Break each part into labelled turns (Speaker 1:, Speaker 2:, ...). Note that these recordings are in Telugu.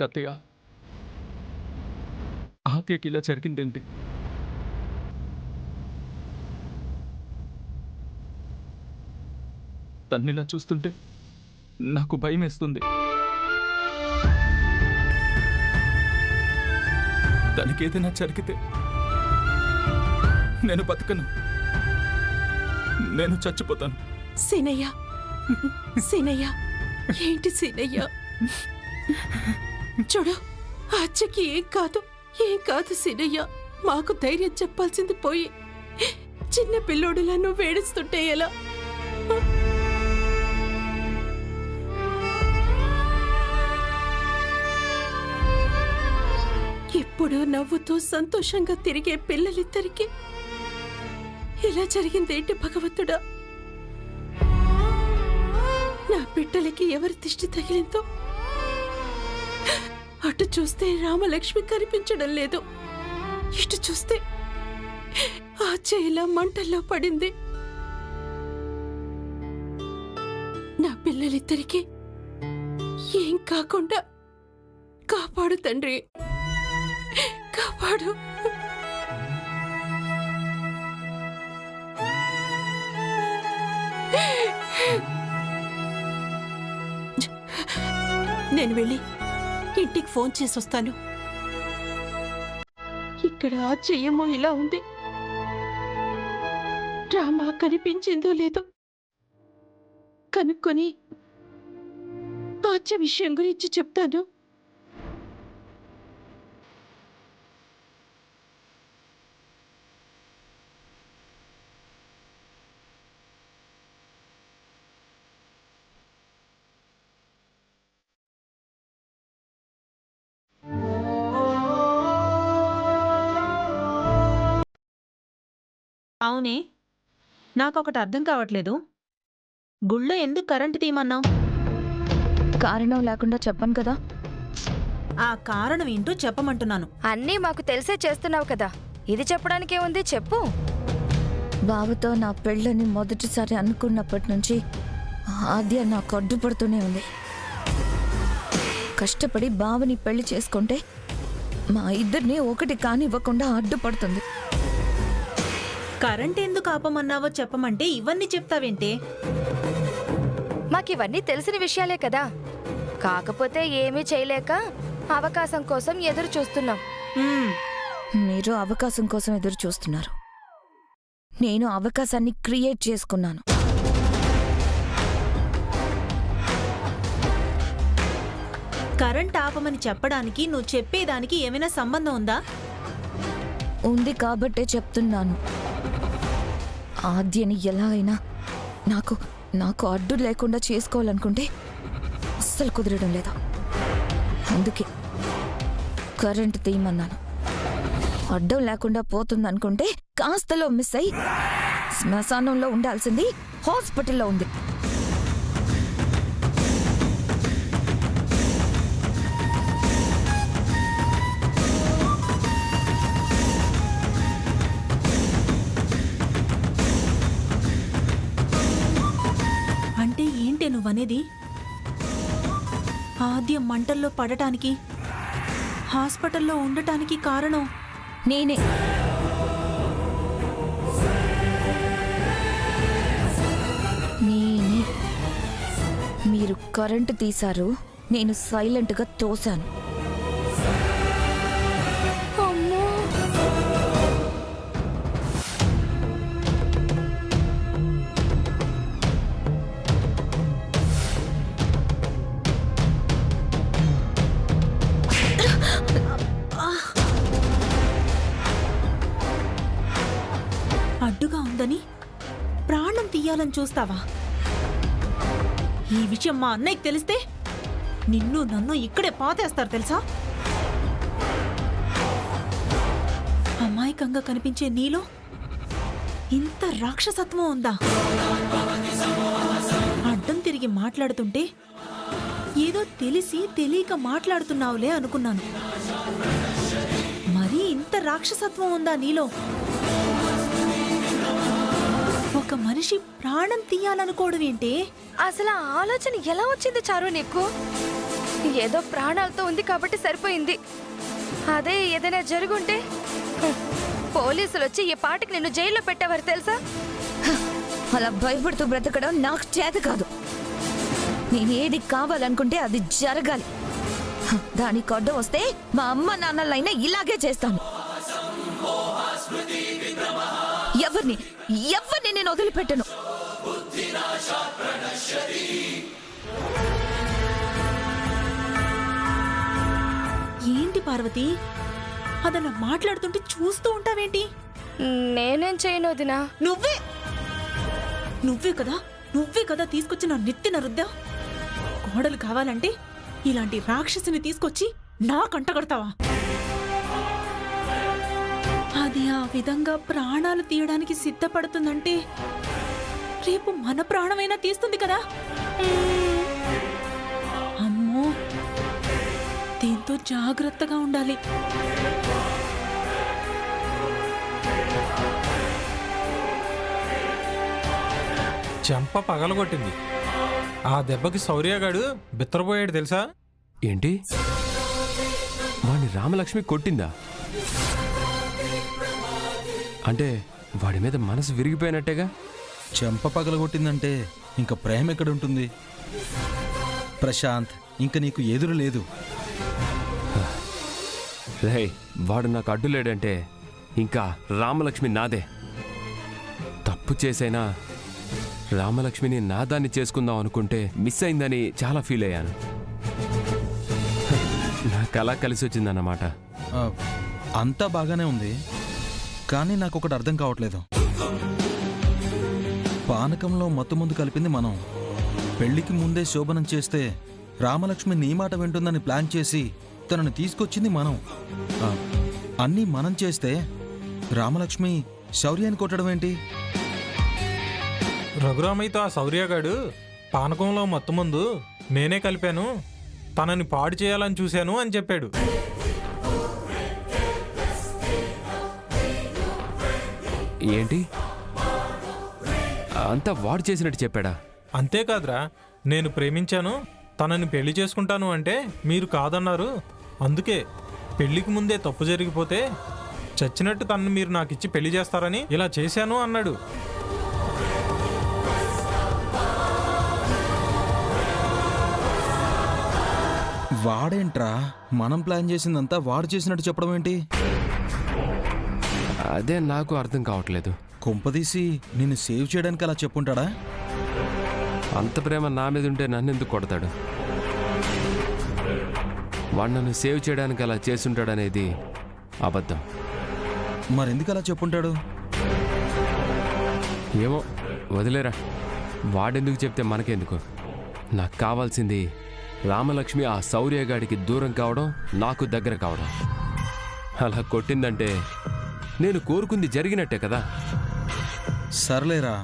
Speaker 1: ఏంటి అత్తయ్య? ఆత్యకి ఇలా జరిగిందేంటి? తన్నిలా చూస్తుంటే నాకు భయం వేస్తుంది. తనకేదైనా జరిగితే నేను బతకను, నేను చచ్చిపోతాను.
Speaker 2: సీనయ్య, సీనయ్య, ఏంటి సీనయ్య? చూడు, అచ్చకి ఏం కాదు సీనయ్య. మాకు ధైర్యం చెప్పాల్సింది పోయి చిన్న పిల్లోడులా నువ్వు ఏడుస్తుంటే ఎలా? ఇప్పుడు నవ్వుతూ సంతోషంగా తిరిగే పిల్లలిద్దరికి ఇలా జరిగిందేంటి భగవంతుడా? నా బిడ్డలకి ఎవరి దిష్టి తగిలిందో. అటు చూస్తే రామలక్ష్మి కనిపించడం లేదు, ఇటు చూస్తే ఆ చేయిలా మంటల్లో పడింది. నా పిల్లలిద్దరికి ఏం కాకుండా కాపాడు తండ్రి, కాపాడు. నేను వెళ్ళి ఇంటికి ఫోన్ చేసి వస్తాను. ఇక్కడ ఆ చెయ్యమో ఇలా ఉంది. డ్రామా కనిపించిందో లేదో కనుక్కొని ఆచ విషయం గురించి చెప్తాను.
Speaker 3: అవునే, నాకొకటి అర్థం కావట్లేదు. గుళ్ళో ఎందుకు కరెంటు తీయమన్నావు?
Speaker 4: కారణం లేకుండా చెప్పను కదా.
Speaker 3: ఆ కారణం ఏంటో చెప్పమంటున్నాను.
Speaker 5: అన్నీ మాకు తెలిసే చేస్తున్నావు కదా, ఇది చెప్పడానికే ఉంది, చెప్పు.
Speaker 4: బావతో నా పెళ్ళని మొదటిసారి అనుకున్నప్పటి నుంచి ఆద్య నాకు అడ్డుపడుతూనే ఉంది. కష్టపడి బావని పెళ్లి చేసుకుంటే మా ఇద్దరిని ఒకటి కానివ్వకుండా అడ్డుపడుతుంది.
Speaker 3: కరెంట్ ఎందుకు ఆపమన్నావో చెప్పమంటే ఇవన్నీ చెప్తావేంటే?
Speaker 5: మాకివన్నీ తెలిసిన విషయాలే కదా, కాకపోతే ఏమీ చేయలేక అవకాశం కోసం ఎదురు చూస్తున్నాం.
Speaker 4: మీరు అవకాశం కోసం ఎదురు చూస్తున్నారు, నేను అవకాశాన్ని క్రియేట్ చేసుకున్నాను.
Speaker 3: కరెంట్ ఆపమని చెప్పడానికి నువ్వు చెప్పేదానికి ఏమైనా సంబంధం ఉందా?
Speaker 4: ఉంది కాబట్టే చెప్తున్నాను. ఆద్యని ఎలా అయినా నాకు అడ్డు లేకుండా చేసుకోవాలనుకుంటే అస్సలు కుదరడం లేదా. అందుకే కరెంట్ తీయమన్నాను. అడ్డం లేకుండా పోతుందనుకుంటే కాస్తలో మిస్ అయి శ్మశానంలో ఉండాల్సింది హాస్పిటల్లో ఉంది.
Speaker 3: అంటే ఏంటే నువ్వనేది? ఆద్య మంటల్లో పడటానికి, హాస్పిటల్లో ఉండటానికి కారణం
Speaker 4: నేనే. మీరు కరెంటు తీశారు, నేను సైలెంట్గా తోశాను.
Speaker 3: అడ్డుగా ఉందని ప్రాణం తీయాలని చూస్తావా? ఈ విషయం మా అన్నయ్యకి తెలిస్తే నిన్ను నన్ను ఇక్కడే పాతేస్తారు తెలుసా? అమాయకంగా కనిపించే నీలో ఇంత రాక్షసత్వం ఉందా? అడ్డం తిరిగి మాట్లాడుతుంటే ఏదో తెలిసి తెలియక మాట్లాడుతున్నావులే అనుకున్నాను. మరీ ఇంత రాక్షసత్వం ఉందా నీలో? ఒక మనిషి ప్రాణం తీయాలనుకోవడం ఏంటే?
Speaker 5: అసలు ఆ ఆలోచన ఎలా వచ్చింది చారు నీకు? ఏదో ప్రాణాలతో ఉంది కాబట్టి సరిపోయింది. అదే ఏదైనా జరుగుంటే పోలీసులు వచ్చి ఈ పాటికి నిన్ను జైల్లో పెట్టేవారు తెలుసా?
Speaker 4: అలా భయపడుతూ బ్రతకడం నాకు చేత కాదు. నేను ఏది కావాలనుకుంటే అది జరగాలి. దానికి అడ్డం వస్తే మా అమ్మ నాన్నలైనా ఇలాగే చేస్తాను. ఎవరిని నేను వదిలిపెట్టను.
Speaker 3: ఏంటి పార్వతి, అదలా మాట్లాడుతుంటే చూస్తూ ఉంటావేంటి?
Speaker 5: నేనేం చేయను వదినా.
Speaker 3: నువ్వే కదా తీసుకొచ్చి నా నెత్తిన రుద్దా. కోడలు కావాలంటే ఇలాంటి రాక్షసిని తీసుకొచ్చి నా కంటగడతావా? అది ఆ విధంగా ప్రాణాలు తీయడానికి సిద్ధపడుతుందంటే రేపు మన ప్రాణమైనా తీస్తుంది కదా. అమ్మో, దీంతో జాగ్రత్తగా ఉండాలి.
Speaker 6: చెంప పగలగొట్టింది. ఆ దెబ్బకి శౌర్యగాడు బిత్తరపోయాడు తెలుసా?
Speaker 7: ఏంటి, వాడిని రామలక్ష్మి కొట్టిందా? అంటే వాడి మీద మనసు విరిగిపోయినట్టేగా.
Speaker 8: చెంప పగలగొట్టిందంటే ఇంక ప్రేమ ఎక్కడుంటుంది? ప్రశాంత్, ఇంక నీకు ఎదురు లేదు.
Speaker 7: రేయ్, వాడు నాకు అడ్డు లేడంటే ఇంకా రామలక్ష్మి నాదే. తప్పు చేసైనా రామలక్ష్మిని నాదాన్ని చేసుకుందాం అనుకుంటే మిస్ అయిందని చాలా ఫీల్ అయ్యాను. నాకు అలా కలిసి వచ్చిందన్నమాట.
Speaker 8: ఆ, అంతా బాగానే ఉంది, కానీ నాకొకటి అర్థం కావట్లేదు. పానకంలో మత్తు ముందు కలిపింది మనం. పెళ్లికి ముందే శోభనం చేస్తే రామలక్ష్మి నీ మాట వింటుందని ప్లాన్ చేసి తనని తీసుకొచ్చింది మనం. అన్నీ మనం చేస్తే రామలక్ష్మి శౌర్యాన్ని కొట్టడం ఏంటి?
Speaker 6: రఘురామయ్యతో ఆ శౌర్యగాడు పానకంలో మత్తు ముందు నేనే కలిపాను, తనని పాడు చేయాలని చూశాను అని చెప్పాడు.
Speaker 7: ఏంటి, అంతా వాడు చేసినట్టు చెప్పాడా?
Speaker 6: అంతేకాదురా, నేను ప్రేమించాను, తనని పెళ్లి చేసుకుంటాను అంటే మీరు కాదన్నారు. అందుకే పెళ్లికి ముందే తప్పు జరిగిపోతే చచ్చినట్టు తనని మీరు నాకిచ్చి పెళ్లి చేస్తారని ఇలా చేశాను అన్నాడు.
Speaker 8: వాడేంట్రా మనం ప్లాన్ చేసిందంతా వాడు చేసినట్టు చెప్పడం ఏంటి?
Speaker 7: అదే నాకు అర్థం కావట్లేదు.
Speaker 8: కొంపదీసి నిన్ను సేవ్ చేయడానికి అలా చెప్పుంటాడా?
Speaker 7: అంత ప్రేమ నా మీద ఉంటే నన్నెందుకు కొడతాడు? వాడు నన్ను సేవ్ చేయడానికి అలా చేసుంటాడనేది అబద్ధం.
Speaker 8: మరెందుకు అలా చెప్పుంటాడు?
Speaker 7: ఏమో, వదిలేరా. వాడెందుకు చెప్తే మనకెందుకు? నాకు కావాల్సింది రామలక్ష్మి ఆ శౌర్యగాడికి దూరం కావడం, నాకు దగ్గర కావడం. అలా కొట్టిందంటే నేను కోరుకుంది జరిగినట్టే కదా.
Speaker 8: సర్లేరా,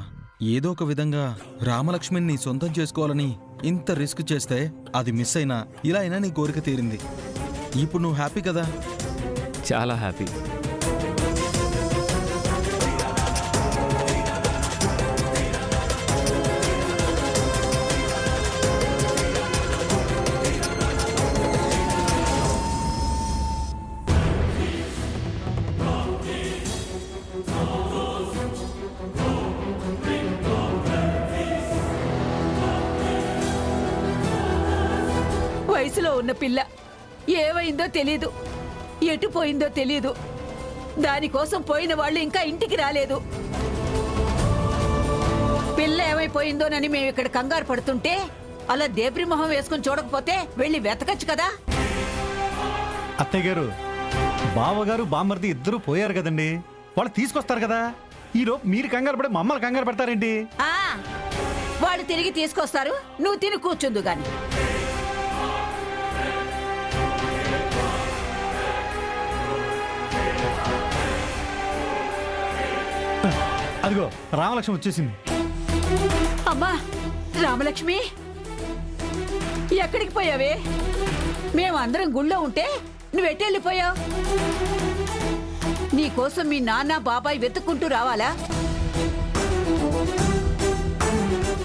Speaker 8: ఏదో ఒక విధంగా రామలక్ష్మిని నీ సొంతం చేసుకోవాలని ఇంత రిస్క్ చేస్తే అది మిస్ అయినా ఇలా అయినా నీ కోరిక తీరింది. ఇప్పుడు నువ్వు హ్యాపీ కదా?
Speaker 7: చాలా హ్యాపీ.
Speaker 2: వయసులో ఉన్న పిల్ల ఏమైందో తెలీదు, ఎటు పోయిందో తెలీదు. దానికోసం పోయిన వాళ్ళు ఇంకా ఇంటికి రాలేదు. పిల్ల ఏమైపోయిందోనని మేము ఇక్కడ కంగారు పడుతుంటే అలా దేబ్రి మొహం వేసుకుని చూడకపోతే వెళ్ళి వెతకచ్చు కదా.
Speaker 9: అత్తయ్య గారు, బావగారు బామ్మర్ది ఇద్దరు పోయారు కదండి, వాళ్ళు తీసుకొస్తారు కదా. ఈలోపు మీరు కంగారు పడి మమ్మల్ని కంగారు పెడతారేంటి?
Speaker 2: వాళ్ళు తిరిగి తీసుకొస్తారు, నువ్వు తిని కూర్చుందు గాని.
Speaker 9: అదిగో రామలక్ష్మి వచ్చేసింది.
Speaker 2: అమ్మా రామలక్ష్మి, ఎక్కడికి పోయావే? మేమందరం గుళ్ళో ఉంటే నువ్వెట్టెళ్ళిపోయావు? నీకోసం మీ నాన్న బాబాయ్ వెతుక్కుంటూ రావాలా?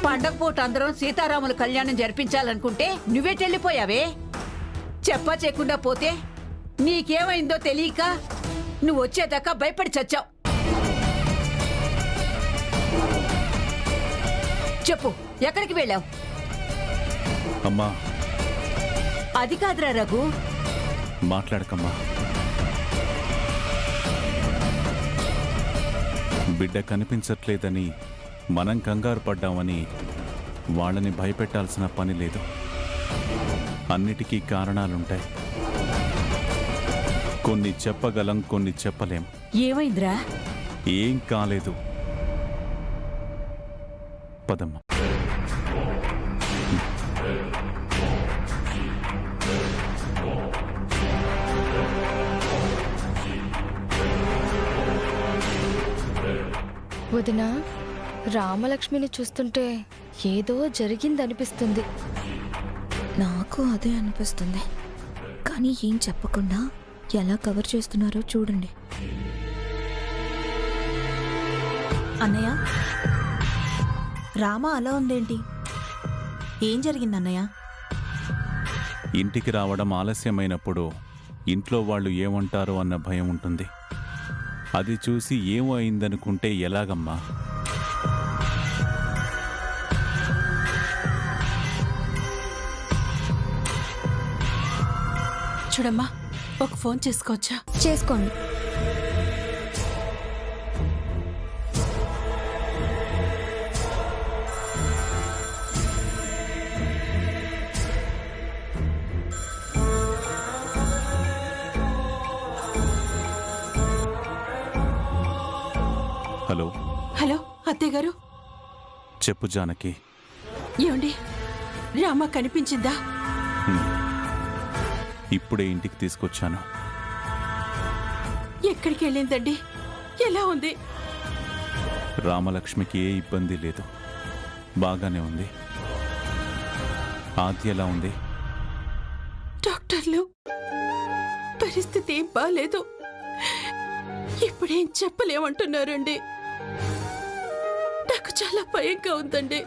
Speaker 2: పండగ పూట అందరం సీతారాముల కళ్యాణం జరిపించాలనుకుంటే నువ్వెట్టెళ్ళిపోయావే? చెప్పా చేయకుండా పోతే నీకేమైందో తెలియక నువ్వు వచ్చేదాకా భయపడి చచ్చావు. చెప్పు, ఎక్కడికి వెళ్ళావు?
Speaker 9: అమ్మా
Speaker 2: అది కాదురా రఘు,
Speaker 9: మాట్లాడకమ్మా. బిడ్డ కనిపించట్లేదని మనం కంగారు పడ్డామని వాళ్ళని భయపెట్టాల్సిన పని లేదు. అన్నిటికీ కారణాలుంటాయి. కొన్ని చెప్పగలం, కొన్ని చెప్పలేం.
Speaker 2: ఏమైందిరా?
Speaker 9: ఏం కాలేదు. పదమ్మా.
Speaker 5: వదినా, రామలక్ష్మిని చూస్తుంటే ఏదో జరిగిందనిపిస్తుంది.
Speaker 4: నాకు అదే అనిపిస్తుంది. కానీ ఏం చెప్పకుండా ఎలా కవర్ చేస్తున్నారో చూడండి.
Speaker 3: అన్నయ్య, రామ అలా ఉందేంటి? ఏం జరిగింది అన్నయ్య?
Speaker 9: ఇంటికి రావడం ఆలస్యమైనప్పుడు ఇంట్లో వాళ్ళు ఏమంటారో అన్న భయం ఉంటుంది. అది చూసి ఏమో అయిందనుకుంటే ఎలాగమ్మా?
Speaker 2: చూడమ్మా, ఒక ఫోన్ చేసుకోవచ్చా?
Speaker 5: చేసుకోండి.
Speaker 9: హలో.
Speaker 2: హలో అత్తయ్య గారు.
Speaker 9: చెప్పు జానకి.
Speaker 2: ఏమండి, రామ కనిపించిందా?
Speaker 9: ఇప్పుడే ఇంటికి తీసుకొచ్చాను.
Speaker 2: ఎక్కడికి వెళ్ళిందండి? ఎలా ఉంది?
Speaker 9: రామలక్ష్మికి ఏ ఇబ్బంది లేదు, బాగానే ఉంది. ఆద్య ఎలా ఉంది?
Speaker 2: డాక్టర్లు పరిస్థితి ఏం బాలేదు, ఇప్పుడేం చెప్పలేమంటున్నారండి. నాకు చాలా భయంగా ఉందండి.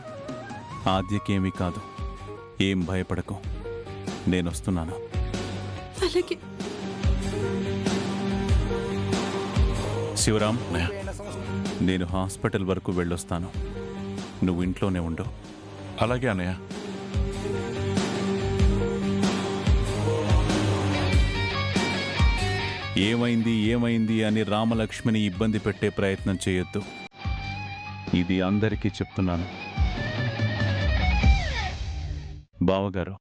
Speaker 9: ఆద్యకేమీ కాదు, ఏం భయపడకు. నేనొస్తున్నాను.
Speaker 2: అలాగే.
Speaker 9: శివరాం, నేను హాస్పిటల్ వరకు వెళ్ళొస్తాను. నువ్వు ఇంట్లోనే ఉండు.
Speaker 10: అలాగే అన్నయ్య.
Speaker 9: ఏమైంది ఏమైంది అని రామలక్ష్మిని ఇబ్బంది పెట్టే ప్రయత్నం చేయొద్దు. ఇది అందరికీ చెప్తున్నాను. బావగారు,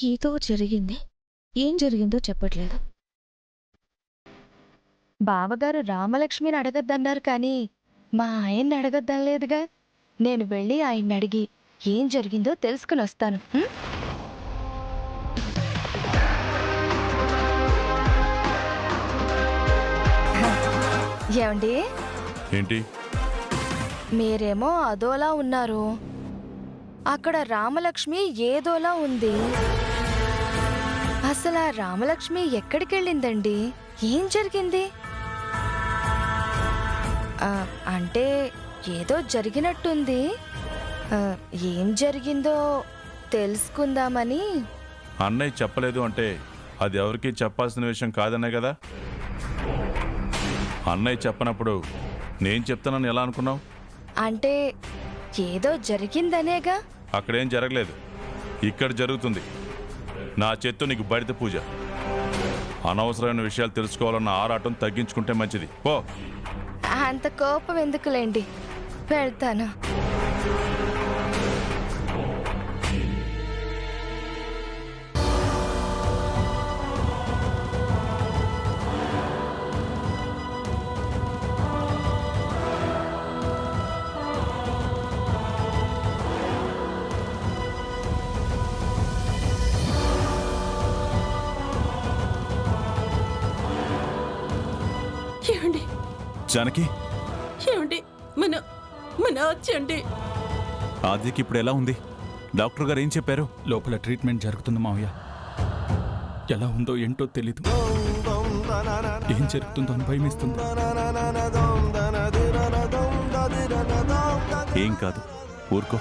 Speaker 4: ఏదో జరిగింది. ఏం జరిగిందో చెప్పట్లేదు.
Speaker 5: బావగారు రామలక్ష్మిని అడగద్దన్నారు కానీ మా ఆయన్ని అడగద్దనలేదుగా. నేను వెళ్ళి ఆయన్ని అడిగి ఏం జరిగిందో తెలుసుకుని వస్తాను. ఏమండి,
Speaker 10: ఏంటి?
Speaker 5: మీరేమో అదోలా ఉన్నారు, అక్కడ రామలక్ష్మి ఏదోలా ఉంది. అసలు ఆ రామలక్ష్మి ఎక్కడికి వెళ్ళిందండి? ఏం జరిగింది? అంటే ఏదో జరిగినట్టుంది. ఏం జరిగిందో తెలుసుకుందామని.
Speaker 10: అన్నయ్య చెప్పలేదు అంటే అది ఎవరికి చెప్పాల్సిన విషయం కాదనే కదా. అన్నయ్య చెప్పనప్పుడు నేను చెప్తానని ఎలా అనుకున్నావు?
Speaker 5: అంటే ఏదో జరిగిందనేగా.
Speaker 10: అక్కడేం జరగలేదు, ఇక్కడ జరుగుతుంది. నా చేత్తో నీకు బడిత పూజ. అనవసరమైన విషయాలు తెలుసుకోవాలన్న ఆరాటం తగ్గించుకుంటే మంచిది. పో.
Speaker 5: అంత కోపం ఎందుకులేండి, వెళ్తాను.
Speaker 2: ఏమండి,
Speaker 9: జానకి,
Speaker 2: ఏమండి, మన ఆద్య అండి.
Speaker 9: ఆద్యకి ఇప్పుడు ఎలా ఉంది?
Speaker 11: డాక్టర్ గారు ఏం చెప్పారు?
Speaker 1: లోపల ట్రీట్మెంట్ జరుగుతుంది మావయ్య. ఎలా ఉందో ఏంటో తెలీదు. ఏం జరుగుతుందో అని భయమేస్తుంది.
Speaker 11: ఏం కాదు, ఊరుకో.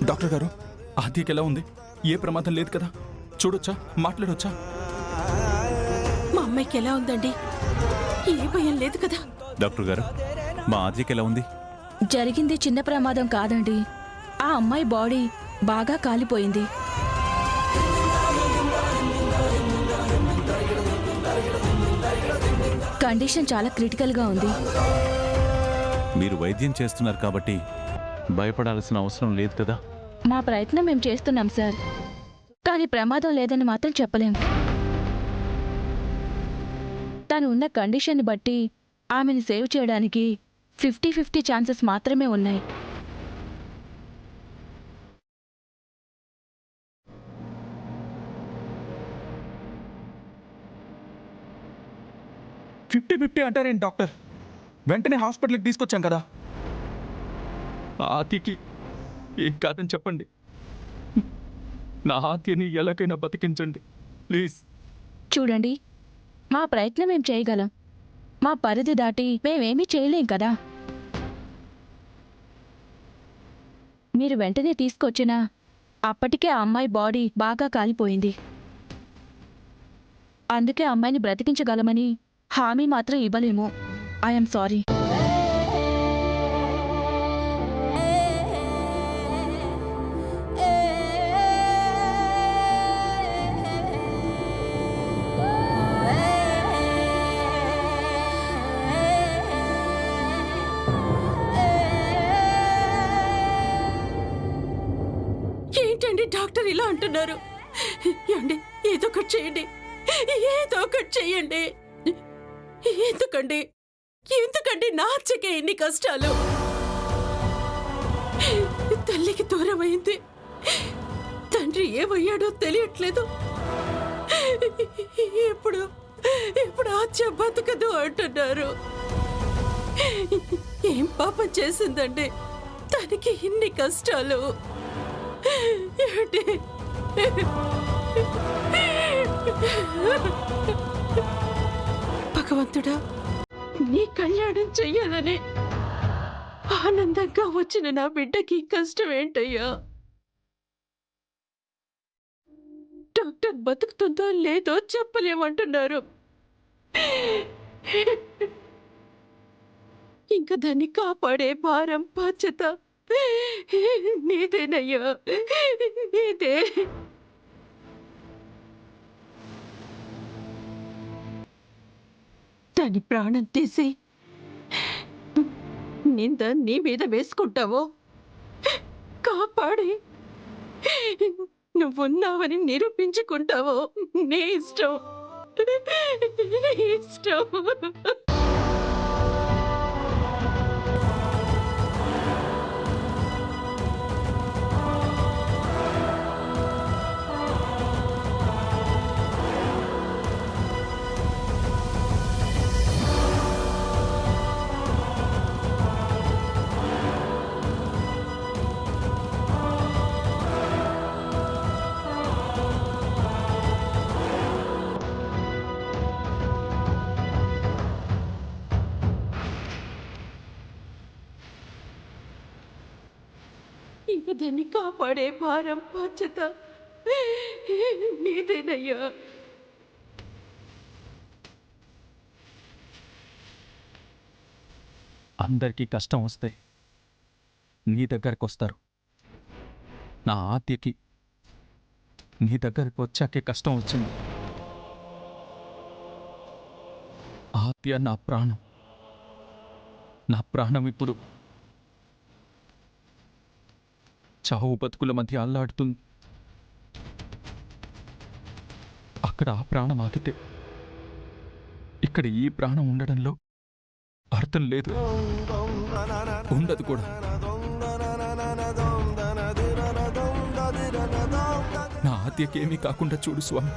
Speaker 1: డాక్టర్ గారు, ఆద్యకి ఎలా ఉంది? ఏ ప్రమాదం లేదు కదా? చూడొచ్చా? మాట్లాడొచ్చా?
Speaker 2: మా అమ్మాయికి ఎలా ఉందండి? ఏ భయం లేదు కదా?
Speaker 11: డాక్టర్ గారు, మా ఆద్యకి ఎలా ఉంది?
Speaker 3: జరిగింది చిన్న ప్రమాదం కాదండి. ఆ అమ్మాయి బాడీ బాగా కాలిపోయింది. కండిషన్ చాలా క్రిటికల్గా ఉంది.
Speaker 11: మీరు వైద్యం చేస్తున్నారు కాబట్టి భయపడాల్సిన అవసరం లేదు కదా?
Speaker 3: మా ప్రయత్నం మేము చేస్తున్నాం సార్, కానీ ప్రమాదం లేదని మాత్రం చెప్పలేం. తను ఉన్న కండిషన్ బట్టి ఆమెను సేవ్ చేయడానికి 50-50 ఛాన్సెస్ మాత్రమే ఉన్నాయి.
Speaker 1: ఫిఫ్టీ అంటారేంటి డాక్టర్? వెంటనే హాస్పిటల్కి తీసుకొచ్చాం కదా. ఆద్యకి ఏం కాదని చెప్పండి. నా ఆద్యని ఎలాగైనా బతికించండి ప్లీజ్.
Speaker 3: చూడండి, మా ప్రయత్నం మేము చేయగలం. మా పరిధి దాటి మేమేమీ చేయలేం కదా. మీరు వెంటనే తీసుకొచ్చినా అప్పటికే ఆ అమ్మాయి బాడీ బాగా కాలిపోయింది. అందుకే అమ్మాయిని బ్రతికించగలమని హామీ మాత్రం ఇవ్వలేము. I'm sorry.
Speaker 2: ఏంటండి డాక్టర్ ఇలా అంటున్నారు? ఏమండి, ఏదో ఒకటి చేయండి, ఏదో ఒకటి చేయండి. ఎందుకండి నా అచ్చకే ఎన్ని కష్టాలు? తల్లికి దూరమైంది, తండ్రి ఏమయ్యాడో తెలియట్లేదు. ఇప్పుడు ఆచ్చ బతకదు అంటున్నారు. ఏం పాపం చేసిందండి తనకి ఇన్ని కష్టాలు? భగవంతుడా, నీ కళ్యాణం చెయ్యాలని ఆనందంగా వచ్చిన నా బిడ్డకి కష్టం ఏంటయ్యా? డాక్టర్ బతుకుతుందో లేదో చెప్పలేమంటున్నారు. ఇంకా దాన్ని కాపాడే భారం బాధ్యత నీదేనయ్యా, నీదే. దాని ప్రాణం తీసి నింద నీ మీద వేసుకుంటావో, కాపాడి నువ్వున్నావని నిరూపించుకుంటావో నీ ఇష్టం, నీ ఇష్టం. ఇక దాన్ని కాపాడే భారం బాధ్యత నీదేనయ్యా.
Speaker 1: అందరికీ కష్టం వస్తే నీ దగ్గరకు వస్తారు. నా ఆద్యకి నీ దగ్గరకు వచ్చాకే కష్టం వచ్చింది. ఆద్య నా ప్రాణం. నా ప్రాణం ఇప్పుడు చావు బతుకుల మధ్య అల్లాడుతుంది. అక్కడ ఆ ప్రాణం ఆగితే ఇక్కడ ఈ ప్రాణం ఉండడంలో అర్థం లేదు, ఉండదు కూడా. నా ఆద్యకేమీ కాకుండా చూడు స్వామి.